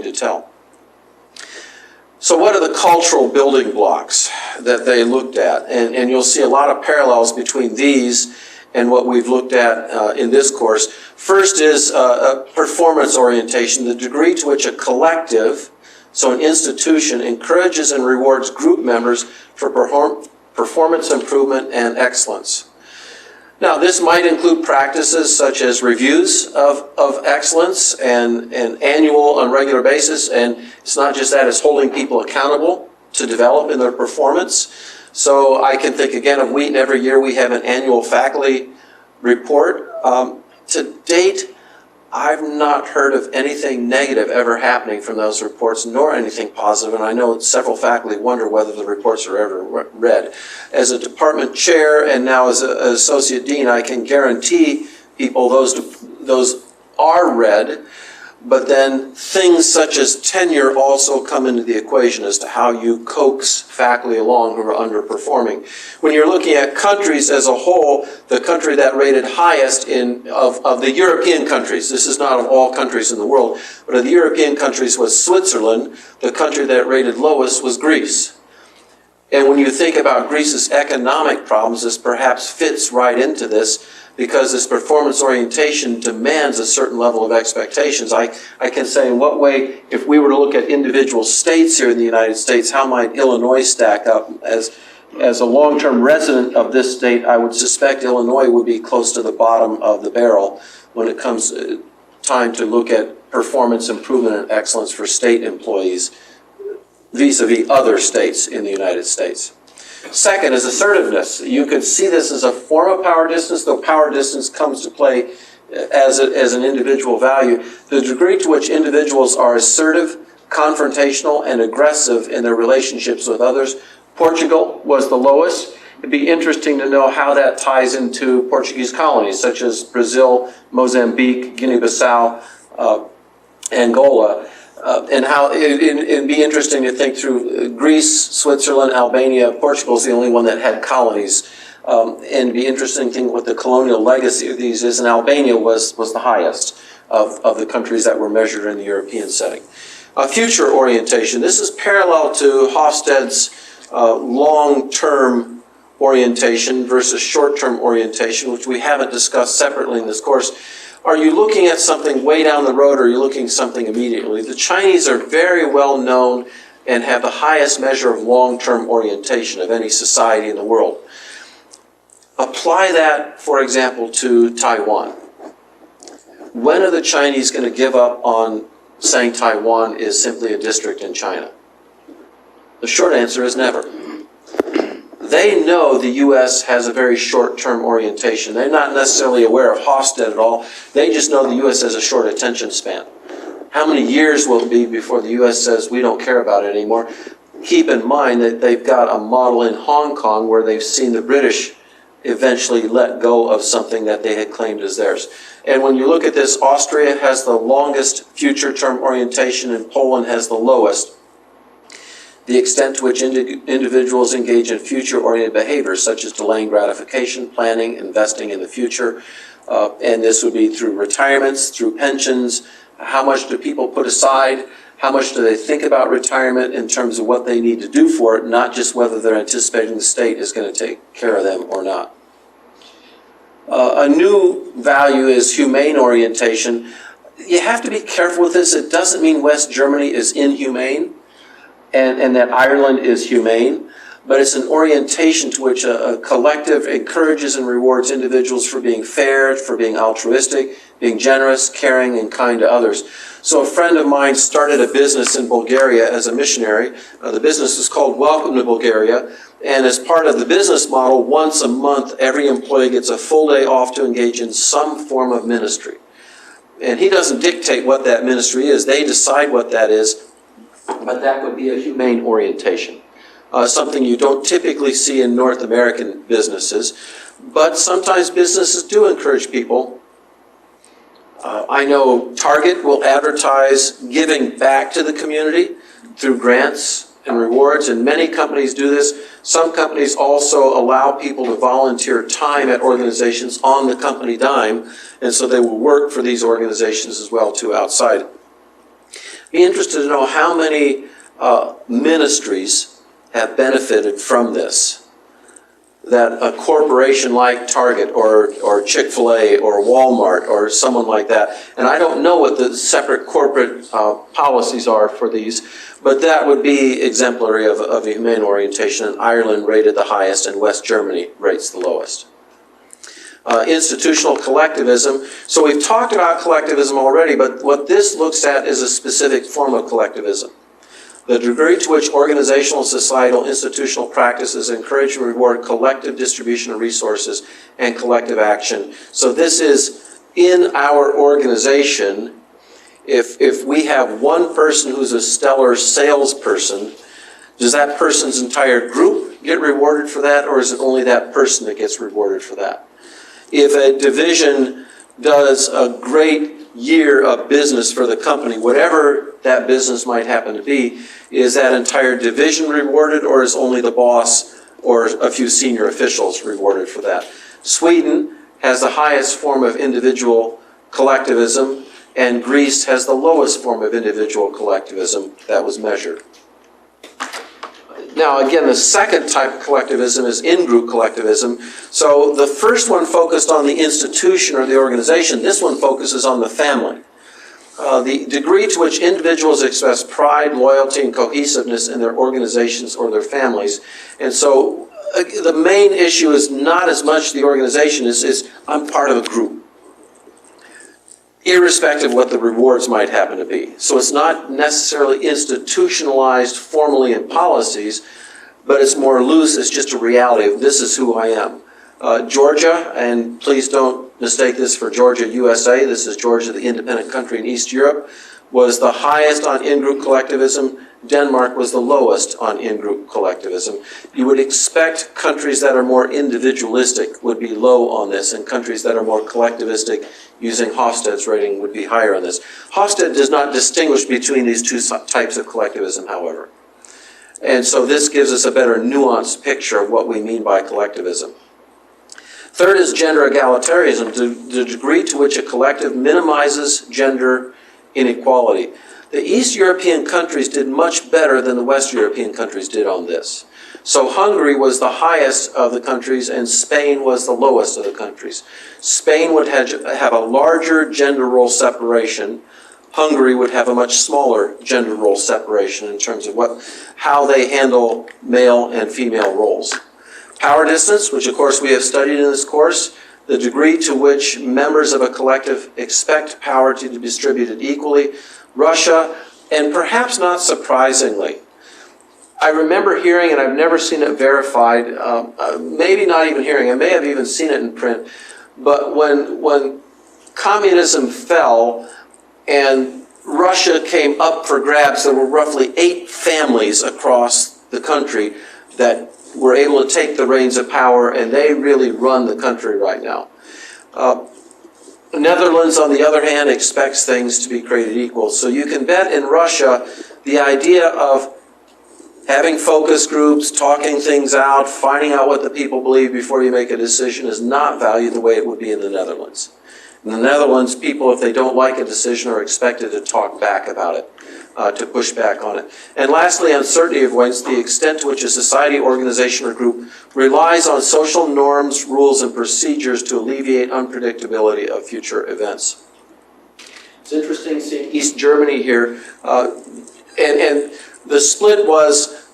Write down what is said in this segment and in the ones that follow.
going to tell. So what are the cultural building blocks that they looked at? And you'll see a lot of parallels between these and what we've looked at in this course. First is performance orientation, the degree to which a collective, so an institution, encourages and rewards group members for performance improvement and excellence. Now, this might include practices such as reviews of excellence and annual on a regular basis, and it's not just that, it's holding people accountable to develop in their performance. So I can think again of Wheaton. Every year we have an annual faculty report. To date, I've not heard of anything negative ever happening from those reports, nor anything positive, and I know several faculty wonder whether the reports are ever read. As a department chair and now as an associate dean, I can guarantee people those are read, but then things such as tenure also come into the equation as to how you coax faculty along who are underperforming. When you're looking at countries as a whole, the country that rated highest of the European countries, this is not of all countries in the world, but of the European countries was Switzerland. The country that rated lowest was Greece. And when you think about Greece's economic problems, this perhaps fits right into this, because this performance orientation demands a certain level of expectations. I can say in what way, if we were to look at individual states here in the United States, how might Illinois stack up? As a long-term resident of this state, I would suspect Illinois would be close to the bottom of the barrel when it comes time to look at performance improvement and excellence for state employees vis-a-vis other states in the United States. Second is assertiveness. You could see this as a form of power distance, though power distance comes to play as an individual value. The degree to which individuals are assertive, confrontational, and aggressive in their relationships with others. Portugal was the lowest. It'd be interesting to know how that ties into Portuguese colonies, such as Brazil, Mozambique, Guinea-Bissau, Angola. And how it'd be interesting to think through Greece, Switzerland, Albania. Portugal is the only one that had colonies. And it'd be interesting to think what the colonial legacy of these is. And Albania was the highest of the countries that were measured in the European setting. Future orientation. This is parallel to Hofstede's long-term orientation versus short-term orientation, which we haven't discussed separately in this course. Are you looking at something way down the road, or are you looking at something immediately? The Chinese are very well known and have the highest measure of long-term orientation of any society in the world. Apply that, for example, to Taiwan. When are the Chinese going to give up on saying Taiwan is simply a district in China? The short answer is never. They know the U.S. has a very short-term orientation. They're not necessarily aware of Hofstede at all. They just know the U.S. has a short attention span. How many years will it be before the U.S. says we don't care about it anymore? Keep in mind that they've got a model in Hong Kong where they've seen the British eventually let go of something that they had claimed as theirs. And when you look at this, Austria has the longest future-term orientation and Poland has the lowest. The extent to which individuals engage in future-oriented behaviors, such as delaying gratification, planning, investing in the future, and this would be through retirements, through pensions. How much do people put aside? How much do they think about retirement in terms of what they need to do for it, not just whether they're anticipating the state is going to take care of them or not. A new value is humane orientation. You have to be careful with this. It doesn't mean West Germany is inhumane and that Ireland is humane, but it's an orientation to which a collective encourages and rewards individuals for being fair, for being altruistic, being generous, caring, and kind to others. So a friend of mine started a business in Bulgaria as a missionary. The business is called Welcome to Bulgaria, and as part of the business model, once a month, every employee gets a full day off to engage in some form of ministry. And he doesn't dictate what that ministry is. They decide what that is, but that would be a humane orientation. Something you don't typically see in North American businesses, but sometimes businesses do encourage people. I know Target will advertise giving back to the community through grants and rewards, and many companies do this. Some companies also allow people to volunteer time at organizations on the company dime, and so they will work for these organizations as well too outside. Be interested to know how many ministries have benefited from this. That a corporation like Target or Chick-fil-A or Walmart or someone like that, and I don't know what the separate corporate policies are for these, but that would be exemplary of a humane orientation, and Ireland rated the highest and West Germany rates the lowest. Institutional collectivism. So we've talked about collectivism already, but what this looks at is a specific form of collectivism. The degree to which organizational, societal, institutional practices encourage and reward collective distribution of resources and collective action. So this is in our organization. If we have one person who's a stellar salesperson, does that person's entire group get rewarded for that, or is it only that person that gets rewarded for that? If a division does a great year of business for the company, whatever that business might happen to be, is that entire division rewarded, or is only the boss or a few senior officials rewarded for that? Sweden has the highest form of individual collectivism, and Greece has the lowest form of individual collectivism that was measured. Now, again, the second type of collectivism is in-group collectivism. So the first one focused on the institution or the organization. This one focuses on the family. The degree to which individuals express pride, loyalty, and cohesiveness in their organizations or their families. And so the main issue is not as much the organization is I'm part of a group, irrespective of what the rewards might happen to be. So it's not necessarily institutionalized formally in policies, but it's more loose. It's just a reality of this is who I am. Georgia, and please don't mistake this for Georgia, USA, this is Georgia, the independent country in East Europe, was the highest on in-group collectivism. Denmark was the lowest on in-group collectivism. You would expect countries that are more individualistic would be low on this, and countries that are more collectivistic, using Hofstede's rating, would be higher on this. Hofstede does not distinguish between these two types of collectivism, however. And so this gives us a better nuanced picture of what we mean by collectivism. Third is gender egalitarianism, the degree to which a collective minimizes gender inequality. The East European countries did much better than the West European countries did on this. So Hungary was the highest of the countries, and Spain was the lowest of the countries. Spain would have a larger gender role separation. Hungary would have a much smaller gender role separation in terms of how they handle male and female roles. Power distance, which of course we have studied in this course, the degree to which members of a collective expect power to be distributed equally. Russia, and perhaps not surprisingly, I remember hearing, and I've never seen it verified, maybe not even hearing, I may have even seen it in print, but when communism fell and Russia came up for grabs, there were roughly 8 families across the country that were able to take the reins of power, and they really run the country right now. The Netherlands, on the other hand, expects things to be created equal. So you can bet in Russia, the idea of having focus groups, talking things out, finding out what the people believe before you make a decision is not valued the way it would be in the Netherlands. In the Netherlands, people, if they don't like a decision, are expected to talk back about it, to push back on it. And lastly, uncertainty avoidance, the extent to which a society, organization, or group relies on social norms, rules, and procedures to alleviate unpredictability of future events. It's interesting seeing East Germany here, and the split was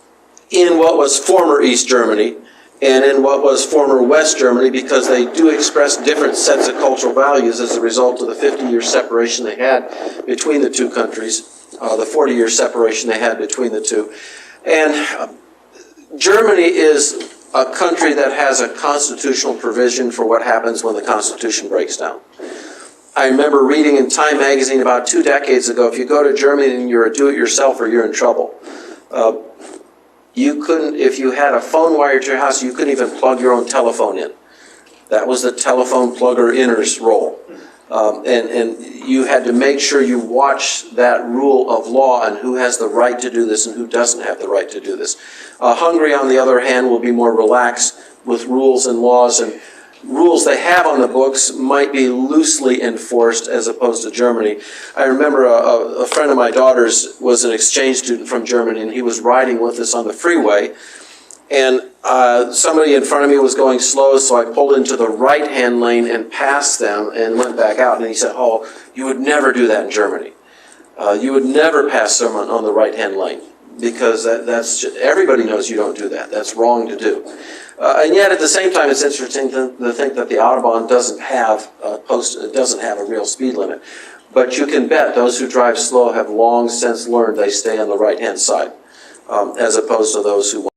in what was former East Germany and in what was former West Germany, because they do express different sets of cultural values as a result of the 50-year separation they had between the two countries. The 40-year separation they had between the two. And Germany is a country that has a constitutional provision for what happens when the Constitution breaks down. I remember reading in Time magazine about 2 decades ago, if you go to Germany and you're a do-it-yourselfer, you're in trouble. You couldn't, if you had a phone wire to your house, you couldn't even plug your own telephone in. That was the telephone plugger-inner's role. And you had to make sure you watch that rule of law and who has the right to do this and who doesn't have the right to do this. Hungary, on the other hand, will be more relaxed with rules and laws, and rules they have on the books might be loosely enforced as opposed to Germany. I remember a friend of my daughter's was an exchange student from Germany, and he was riding with us on the freeway, and somebody in front of me was going slow, so I pulled into the right-hand lane and passed them and went back out, and he said, "Oh, you would never do that in Germany. You would never pass someone on the right-hand lane, because that's just, everybody knows you don't do that. That's wrong to do." And yet, at the same time, it's interesting to think that the Autobahn doesn't have a real speed limit. But you can bet those who drive slow have long since learned they stay on the right-hand side, as opposed to those who